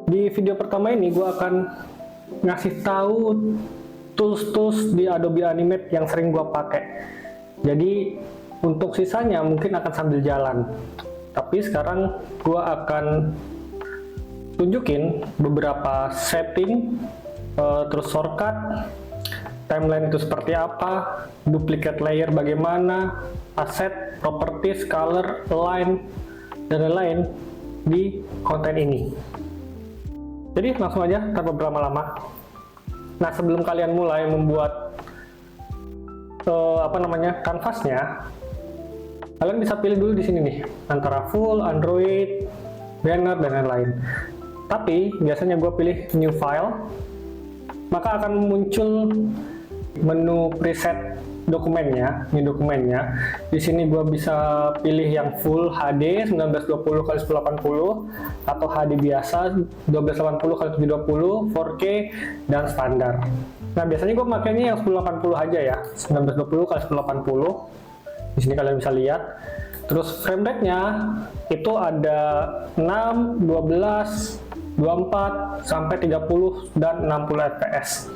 Di video pertama ini gue akan ngasih tahu tools-tools di Adobe Animate yang sering gue pakai. Jadi untuk sisanya mungkin akan sambil jalan. Tapi sekarang gue akan tunjukin beberapa setting, terus shortcut, timeline itu seperti apa, duplicate layer bagaimana, asset, properties, color, align, dan lain-lain di konten ini. Jadi langsung aja tanpa berlama-lama. Nah, sebelum kalian mulai membuat kanvasnya, kalian bisa pilih dulu di sini nih antara full, Android, banner, dan lain-lain. Tapi biasanya gue pilih new file, maka akan muncul menu preset dokumennya, new dokumennya. Di sini gue bisa pilih yang full HD 1920x1080 atau HD biasa 1280x720, 4K, dan standar. Nah, biasanya gue makainya yang 1080 aja ya, 1920x1080. Di sini kalian bisa lihat. Terus frame rate-nya itu ada 6, 12, 24, sampai 30 dan 60 fps.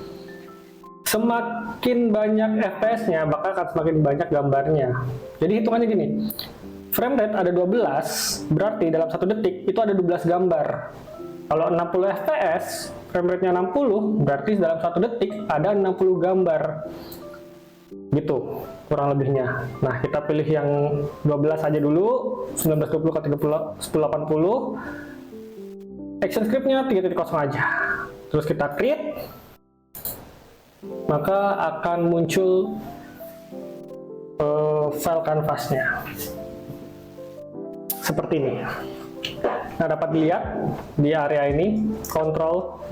Semakin banyak fps-nya, maka akan semakin banyak gambarnya. Jadi hitungannya gini, frame rate ada 12, berarti dalam 1 detik itu ada 12 gambar. Kalau 60 fps, frame rate-nya 60, berarti dalam 1 detik ada 60 gambar. Gitu, kurang lebihnya. Nah, kita pilih yang 12 aja dulu, 1920x1080. Action script-nya 3.0 aja. Terus kita create, maka akan muncul file kanvasnya seperti ini. Nah, dapat dilihat di area ini kontrol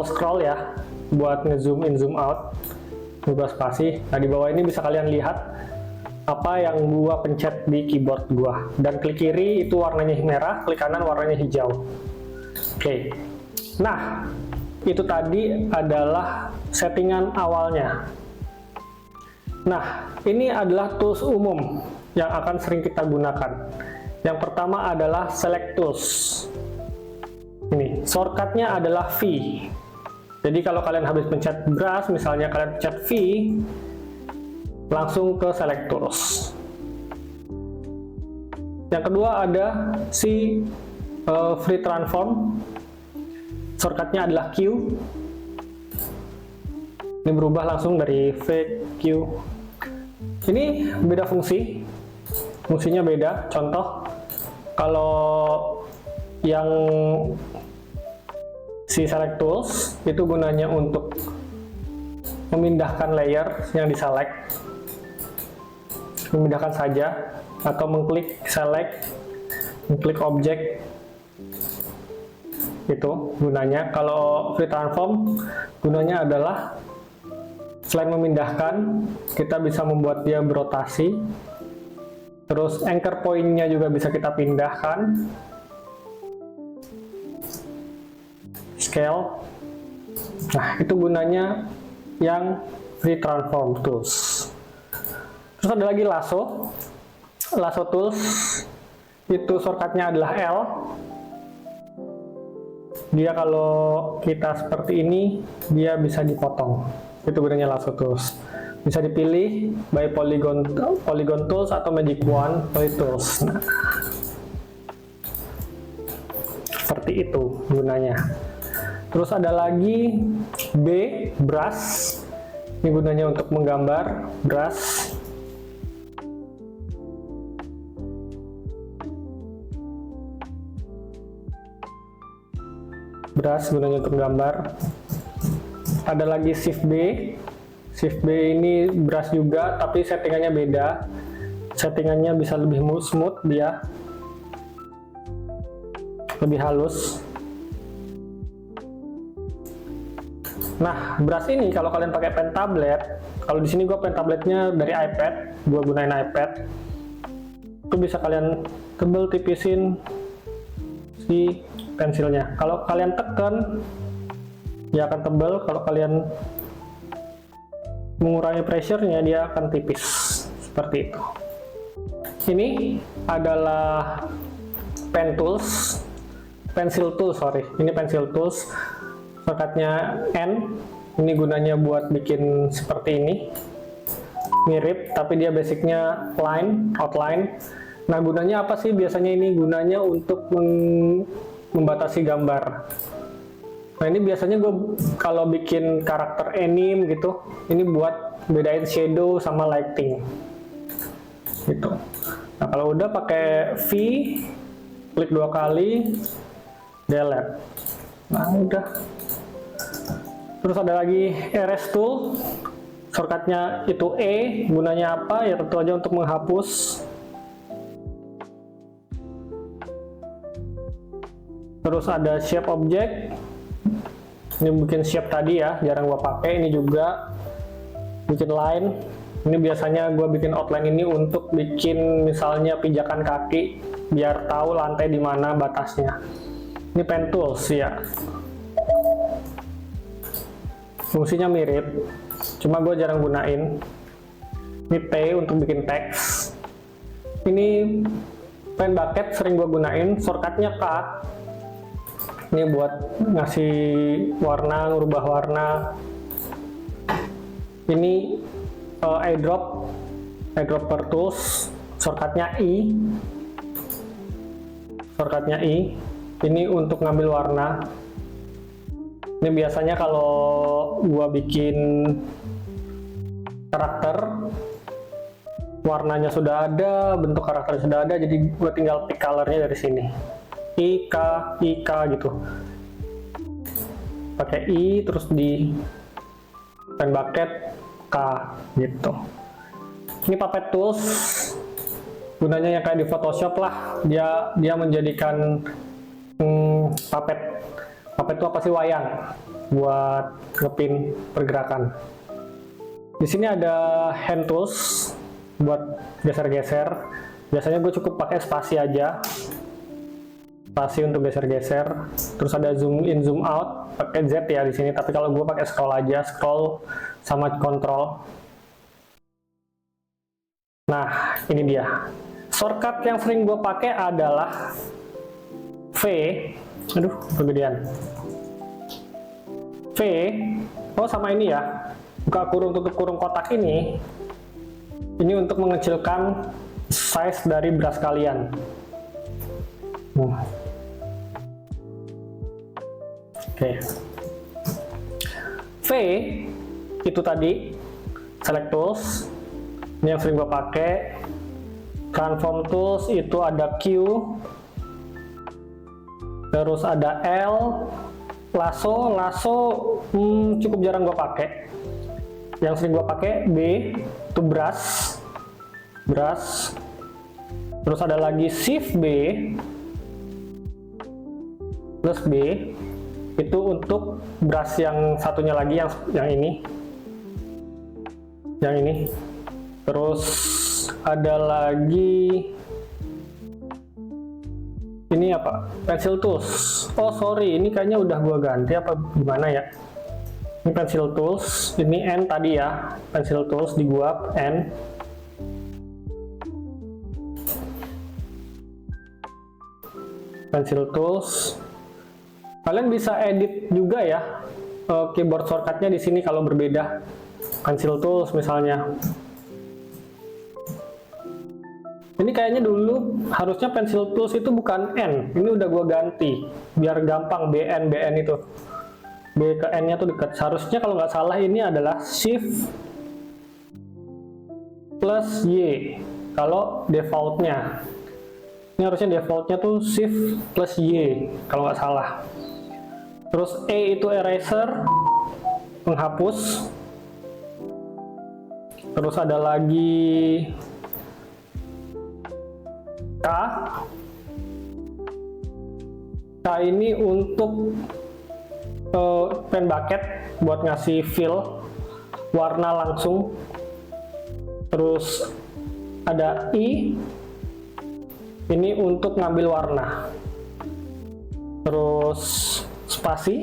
scroll ya, buat nge-zoom in zoom out, juga spasi. Nah, di bawah ini bisa kalian lihat apa yang gua pencet di keyboard gua, dan klik kiri itu warnanya merah, klik kanan warnanya hijau. Oke. Nah, itu tadi adalah settingan awalnya. Nah, ini adalah tools umum yang akan sering kita gunakan. Yang pertama adalah select tools. Ini shortcutnya adalah V. Jadi kalau kalian habis pencet brush, misalnya kalian pencet V, langsung ke select tools. Yang kedua ada si free transform. Shortcutnya adalah Q. Ini berubah langsung dari V, Q. Ini beda fungsi. Fungsinya beda. Contoh, kalau yang si select tools itu gunanya untuk memindahkan layer yang diselect, memindahkan saja, atau mengklik select, mengklik objek. Itu gunanya. Kalau free transform gunanya adalah selain memindahkan, kita bisa membuat dia berotasi, terus anchor point-nya juga bisa kita pindahkan, scale. Nah, itu gunanya yang free transform tools. Terus ada lagi lasso tools, itu shortcutnya adalah L. Dia kalau kita seperti ini, dia bisa dipotong. Itu gunanya lasso tools. Bisa dipilih by polygon tools atau magic wand poly tools. Nah, seperti itu gunanya. Terus ada lagi B, brush. Ini gunanya untuk menggambar, brush. Brush gunanya untuk gambar. Ada lagi shift B. Shift B ini brush juga, tapi settingannya beda. Settingannya bisa lebih smooth, dia lebih halus. Nah, brush ini kalau kalian pakai pen tablet, kalau di sini gue pen tabletnya dari iPad, gue gunain iPad, itu bisa kalian tebel tipisin si pensilnya. Kalau kalian tekan, dia akan tebal. Kalau kalian mengurangi pressure-nya, dia akan tipis. Seperti itu. Ini adalah pen tools. pencil tools, ini pencil tools, shortcutnya N. Ini gunanya buat bikin seperti ini, mirip, tapi dia basicnya outline. Nah, gunanya apa sih? Biasanya ini gunanya untuk membatasi gambar. Nah, ini biasanya gue kalau bikin karakter anime gitu, ini buat bedain shadow sama lighting gitu. Nah, kalau udah pakai V, klik 2 kali, delete. Nah, udah. Terus ada lagi erase tool, shortcutnya itu E, gunanya apa? Ya tentu aja untuk menghapus. Terus ada shape object, ini bikin shape tadi ya, jarang gua pakai. Ini juga bikin line. Ini biasanya gua bikin outline ini untuk bikin misalnya pijakan kaki, biar tahu lantai di mana batasnya. Ini pen tools ya. Fungsinya mirip, cuma gue jarang gunain. Ini T untuk bikin teks. Ini pen bucket sering gue gunain, shortcutnya K. Ini buat ngasih warna, ngubah warna. Ini eyedropper tools, shortcutnya I. Ini untuk ngambil warna. Ini biasanya kalau gua bikin karakter, warnanya sudah ada, bentuk karakternya sudah ada, jadi gua tinggal pick colornya dari sini. I, K gitu. Pakai I, terus di pen bucket K gitu. Ini puppet tools, gunanya yang kayak di Photoshop lah. Dia menjadikan puppet itu apa sih, wayang buat ngepin pergerakan. Di sini ada hand tools buat geser-geser. Biasanya gue cukup pakai spasi aja, spasi untuk geser-geser. Terus ada zoom in zoom out, pakai Z ya di sini. Tapi kalau gue pakai scroll aja, scroll sama kontrol. Nah, ini dia. Shortcut yang sering gue pakai adalah V. Aduh, kegedean. V, sama ini ya, buka kurung tutup kurung kotak ini untuk mengecilkan size dari brush kalian. Oke. V itu tadi select tools, ini yang sering gue pakai. Transform tools itu ada Q, terus ada L. Lasso cukup jarang gue pakai. Yang sering gue pakai B itu brush. Terus ada lagi Shift B plus B itu untuk brush yang satunya lagi, yang ini. Terus ada lagi ini apa? Pencil tools. Oh sorry, ini kayaknya udah gua ganti apa gimana ya? Ini pencil tools, ini N tadi ya. Pencil tools di gua N. Pencil tools. Kalian bisa edit juga ya keyboard shortcutnya di sini kalau berbeda. Pencil tools misalnya. Ini kayaknya dulu harusnya pencil tools itu bukan N, ini udah gua ganti biar gampang. BN itu, B ke N nya tuh dekat. Seharusnya kalau nggak salah ini adalah Shift plus Y kalau defaultnya. Ini harusnya defaultnya tuh Shift plus Y kalau nggak salah. Terus E itu eraser, penghapus. Terus ada lagi K ini untuk pen bucket buat ngasih fill warna langsung. Terus ada I ini untuk ngambil warna. Terus spasi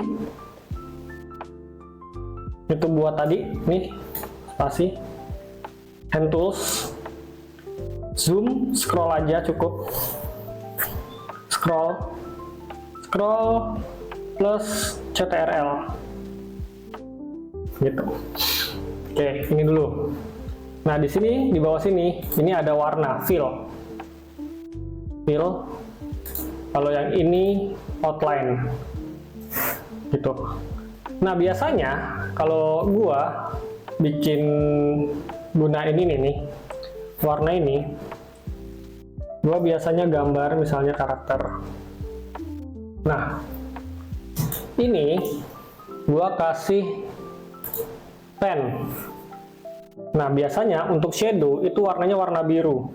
itu buat tadi nih, spasi. Hand tools, zoom, scroll aja cukup. Scroll scroll plus CTRL gitu. Oke, ini dulu. Nah, di sini, di bawah sini, ini ada warna fill. Kalau yang ini outline gitu. Nah, biasanya kalau gua bikin gunain ini nih, warna ini, gua biasanya gambar misalnya karakter. Nah, ini gua kasih pen. Nah, biasanya untuk shadow itu warnanya warna biru.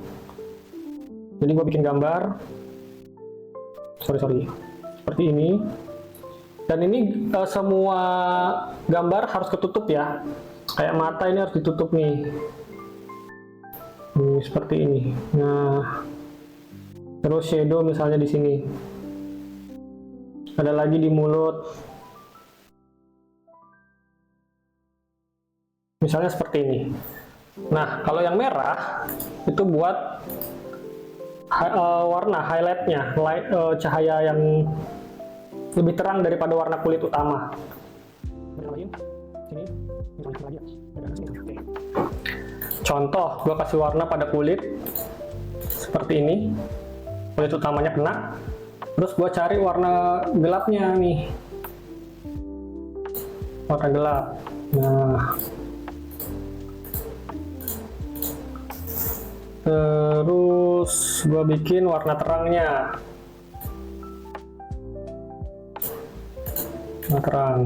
Jadi gue bikin gambar, seperti ini. Dan ini semua gambar harus ketutup ya. Kayak mata ini harus ditutup nih. Seperti ini. Nah, terus shadow misalnya di sini. Ada lagi di mulut. Misalnya seperti ini. Nah, kalau yang merah itu buat warna highlightnya, cahaya yang lebih terang daripada warna kulit utama. Contoh, gue kasih warna pada kulit seperti ini. Kulit utamanya kena. Terus gue cari warna gelapnya nih. Warna gelap. Nah, terus gue bikin warna terangnya, warna terang.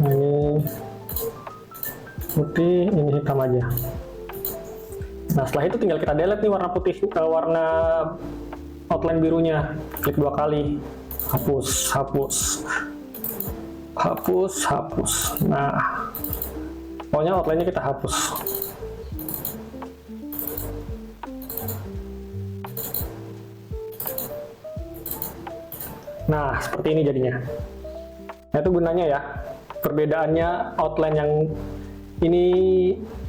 Nah, ini putih, ini hitam aja. Nah, setelah itu tinggal kita delete nih warna putih, warna outline birunya. Klik 2 kali, hapus, hapus, hapus, hapus. Nah, pokoknya outline-nya kita hapus. Nah, seperti ini jadinya. Nah, itu gunanya ya. Perbedaannya outline yang ini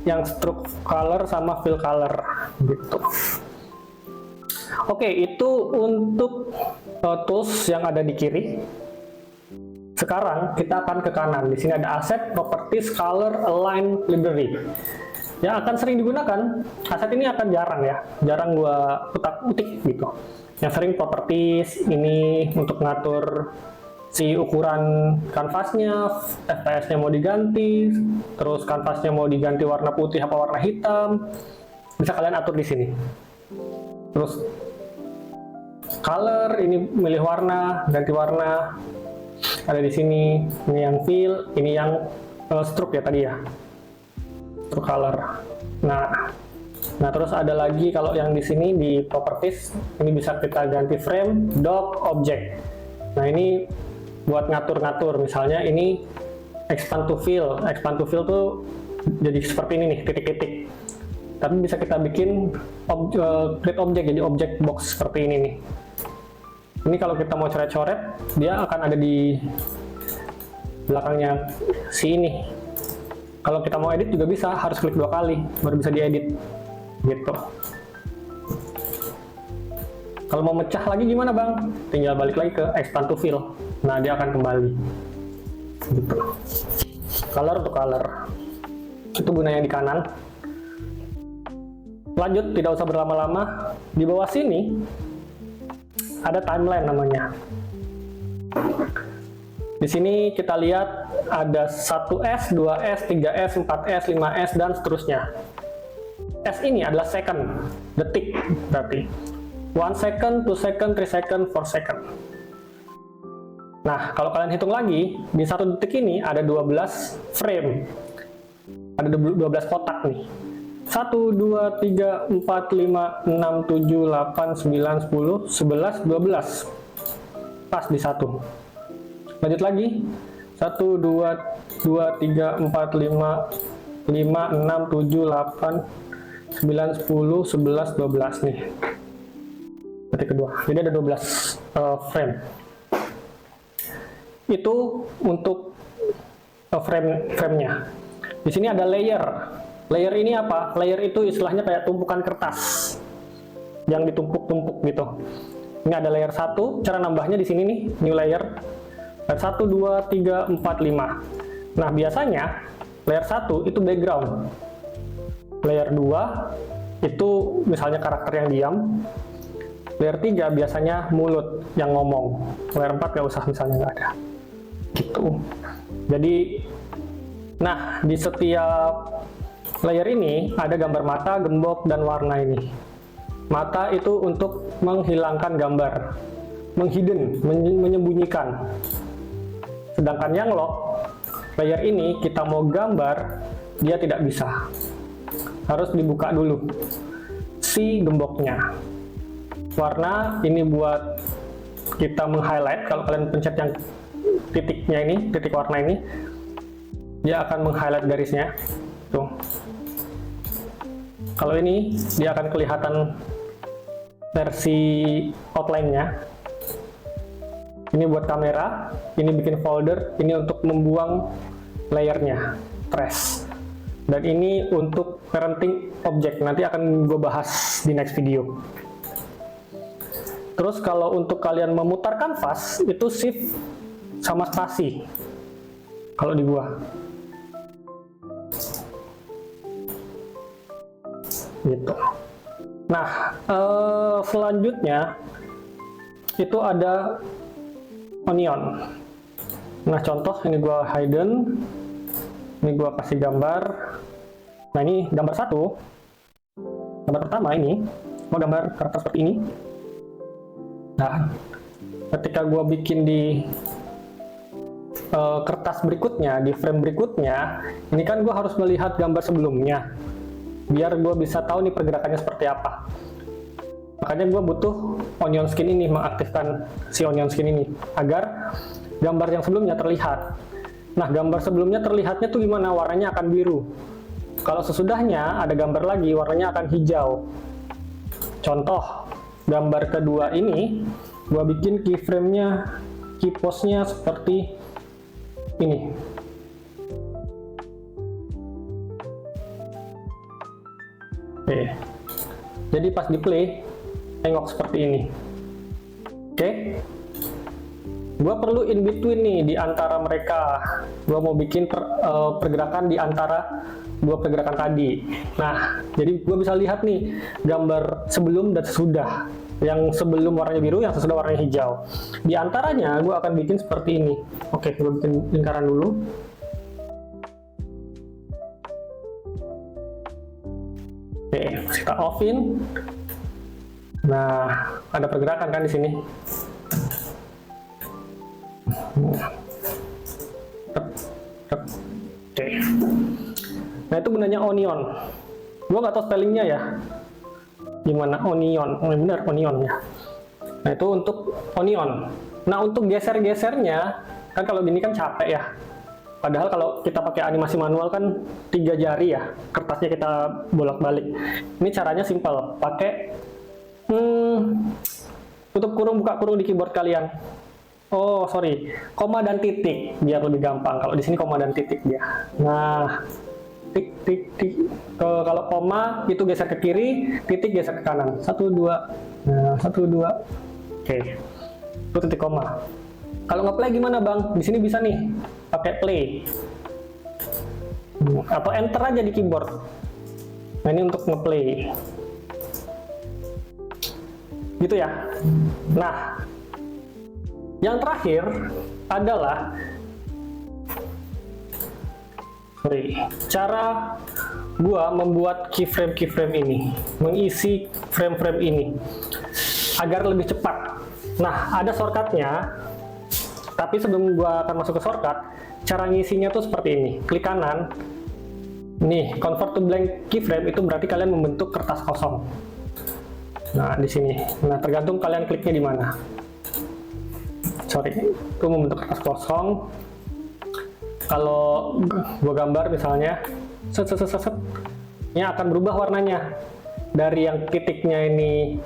yang stroke color sama fill color gitu. Oke, itu untuk tools yang ada di kiri. Sekarang kita akan ke kanan. Di sini ada Asset, Properties, Color, Align, Library. Yang akan sering digunakan, aset ini akan jarang ya. Jarang gua utak-utik gitu. Yang sering properties ini untuk ngatur si ukuran kanvasnya, FPS-nya mau diganti, terus kanvasnya mau diganti warna putih apa warna hitam, bisa kalian atur di sini. Terus color ini milih warna, ganti warna, ada di sini. Ini yang fill, ini yang stroke ya tadi ya, stroke color. Nah, terus ada lagi kalau yang di sini di properties, ini bisa kita ganti frame, dock, object. Nah, ini buat ngatur-ngatur, misalnya ini expand to fill. Expand to fill tuh jadi seperti ini nih, titik-titik. Tapi bisa kita bikin create object, jadi object box seperti ini nih. Ini kalau kita mau coret-coret, dia akan ada di belakangnya si ini. Kalau kita mau edit juga bisa, harus klik 2 kali baru bisa diedit gitu. Kalau mau mecah lagi gimana bang? Tinggal balik lagi ke expand to fill. Nah, dia akan kembali gitu. Color to color, itu gunanya di kanan. Lanjut, tidak usah berlama-lama. Di bawah sini ada timeline namanya. Di sini kita lihat ada 1S, 2S, 3S, 4S, 5S, dan seterusnya. S ini adalah second, detik berarti. 1 second, 2 second, 3 second, 4 second. Nah, kalau kalian hitung lagi, di 1 detik ini ada 12 frame. Ada 12 kotak nih. 1, 2, 3, 4, 5, 6, 7, 8, 9, 10, 11, 12. Pas di 1. Lanjut lagi. 1, 2, 3, 4, 5, 6, 7, 8, 9, 10, 11, 12 nih. Detik kedua. Jadi ada 12 frame. Itu untuk frame-nya. Di sini ada layer. Layer ini apa? Layer itu istilahnya kayak tumpukan kertas yang ditumpuk-tumpuk gitu. Ini ada layer 1, cara nambahnya di sini nih, new layer. Layer 1, 2, 3, 4, 5. Nah, biasanya layer 1 itu background. Layer 2 itu misalnya karakter yang diam. Layer 3 biasanya mulut yang ngomong. Layer 4 nggak usah, misalnya nggak ada. Gitu. Jadi, nah di setiap layer ini ada gambar mata, gembok, dan warna ini. Mata itu untuk menghilangkan gambar, menghidden, menyembunyikan. Sedangkan yang lock, layer ini kita mau gambar, dia tidak bisa. Harus dibuka dulu si gemboknya. Warna ini buat kita meng-highlight. Kalau kalian pencet yang titiknya ini, titik warna ini, dia akan meng-highlight garisnya. Tuh. Kalau ini, dia akan kelihatan versi outline-nya. Ini buat kamera, ini bikin folder, ini untuk membuang layernya, trash. Dan ini untuk parenting object, nanti akan gue bahas di next video. Terus kalau untuk kalian memutar kanvas, itu shift sama spasi. Kalau di gua. Gitu. Nah, selanjutnya itu ada onion. Nah, contoh ini gua hidden, ini gua kasih gambar. Nah, ini gambar 1. Gambar pertama ini, mau gambar karakter seperti ini. Nah, ketika gua bikin di kertas berikutnya, di frame berikutnya, ini kan gua harus melihat gambar sebelumnya, biar gua bisa tahu nih pergerakannya seperti apa. Makanya gue butuh onion skin ini, mengaktifkan si onion skin ini agar gambar yang sebelumnya terlihat. Nah, gambar sebelumnya terlihatnya tuh gimana? Warnanya akan biru. Kalau sesudahnya ada gambar lagi, warnanya akan hijau. Contoh, gambar kedua ini gue bikin keyframe-nya, key pose-nya seperti ini. Oke. Jadi pas di play tengok seperti ini. Oke. Gua perlu in between nih di antara mereka. Gua mau bikin pergerakan di antara dua pergerakan tadi. Nah, jadi gua bisa lihat nih gambar sebelum dan sesudah. Yang sebelum warnanya biru, yang sesudah warnanya hijau. Di antaranya gua akan bikin seperti ini. Oke, gua bikin lingkaran dulu. Oke, kita off-in. Nah, ada pergerakan kan di sini. Oke. Nah, itu gunanya onion. Gua nggak tahu spellingnya ya. Gimana onion? Oh, benar onion ya. Nah, itu untuk onion. Nah, untuk geser-gesernya, kan kalau gini kan capek ya. Padahal kalau kita pakai animasi manual kan 3 jari ya, kertasnya kita bolak-balik. Ini caranya simpel, pakai tutup kurung, buka kurung di keyboard kalian. Oh, sorry, koma dan titik biar lebih gampang. Kalau di sini koma dan titik dia. Nah, tik tik tik. Kalau koma itu geser ke kiri, titik geser ke kanan. 1 2. Nah, 1 2. Oke. Itu titik koma. Kalau nge-play gimana, Bang? Di sini bisa nih pakai play. Atau enter aja di keyboard. Nah, ini untuk nge-play. Gitu ya. Nah, yang terakhir adalah cara gua membuat keyframe ini, mengisi frame-frame ini agar lebih cepat. Nah, ada shortcutnya, tapi sebelum gua akan masuk ke shortcut, cara ngisinya tuh seperti ini. Klik kanan, nih convert to blank keyframe, itu berarti kalian membentuk kertas kosong. Nah, di sini. Nah, tergantung kalian kliknya di mana. Sorry, itu membentuk kertas kosong. Kalau gua gambar misalnya, ini akan berubah warnanya. Dari yang titiknya ini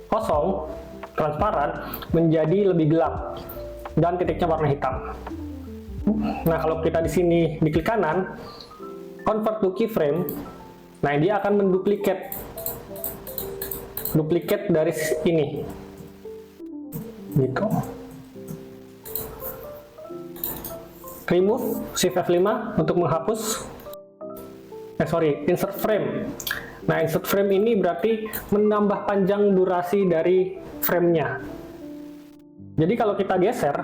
kosong, transparan, menjadi lebih gelap. Dan titiknya warna hitam. Nah, kalau kita di sini diklik kanan, convert to keyframe, nah dia akan menduplikat dari ini. gitu. Remove, Shift F5 untuk menghapus. Insert frame. Nah, insert frame ini berarti menambah panjang durasi dari framenya. Jadi kalau kita geser,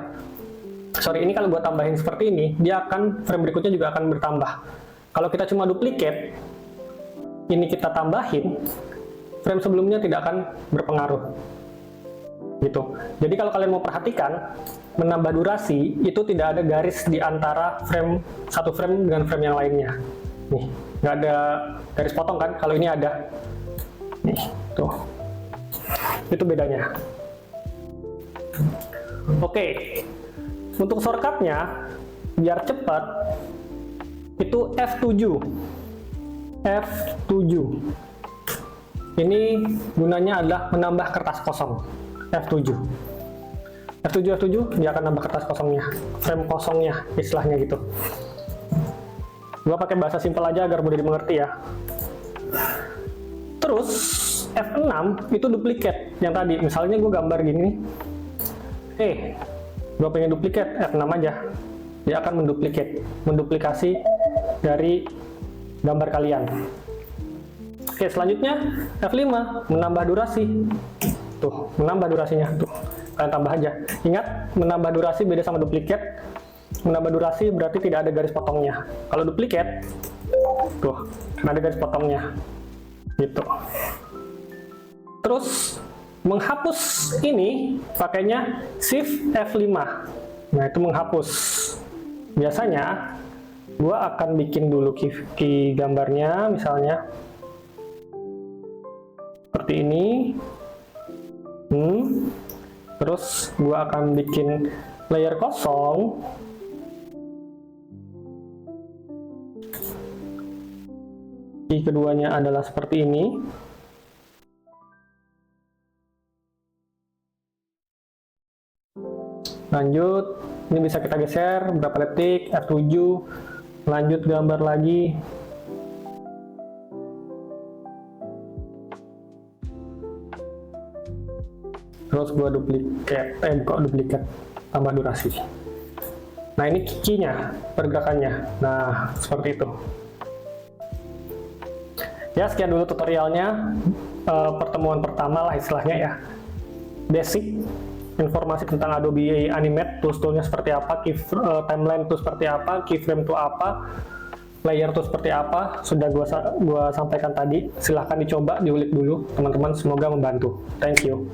ini kalau gua tambahin seperti ini, dia akan frame berikutnya juga akan bertambah. Kalau kita cuma duplicate, ini kita tambahin, frame sebelumnya tidak akan berpengaruh. Gitu. Jadi kalau kalian mau perhatikan, menambah durasi itu tidak ada garis di antara satu frame dengan frame yang lainnya. Nih, nggak ada garis potong kan? Kalau ini ada. Nih, tuh. Itu bedanya. Oke. Untuk shortcutnya, biar cepat, itu F7. F7. Ini gunanya adalah menambah kertas kosong. F7, dia akan nambah kertas kosongnya, frame kosongnya, istilahnya gitu. Gua pakai bahasa simpel aja agar mudah dimengerti ya. Terus F6 itu duplicate yang tadi. Misalnya gue gambar gini, gue pengen duplicate, F6 aja, dia akan menduplikasi dari gambar kalian. Oke, selanjutnya F5 menambah durasi. Tuh, menambah durasinya. Tuh, kalian tambah aja. Ingat, menambah durasi beda sama duplicate. Menambah durasi berarti tidak ada garis potongnya. Kalau duplicate, tuh, ada garis potongnya. Gitu. Terus, menghapus ini pakainya Shift F5. Nah, itu menghapus. Biasanya, gua akan bikin dulu key gambarnya, misalnya. Seperti ini. Terus gua akan bikin layer kosong. Key keduanya adalah seperti ini. Lanjut, ini bisa kita geser berapa detik, F7, lanjut gambar lagi. Terus gua duplikat, tambah durasi. Nah, ini key-nya, pergerakannya. Nah, seperti itu. Ya, sekian dulu tutorialnya, pertemuan pertama lah istilahnya ya. Basic, informasi tentang Adobe Animate, tools-toolnya seperti apa, timeline itu seperti apa, keyframe itu apa, layer itu seperti apa, sudah gua sampaikan tadi. Silahkan dicoba, diulik dulu, teman-teman, semoga membantu. Thank you.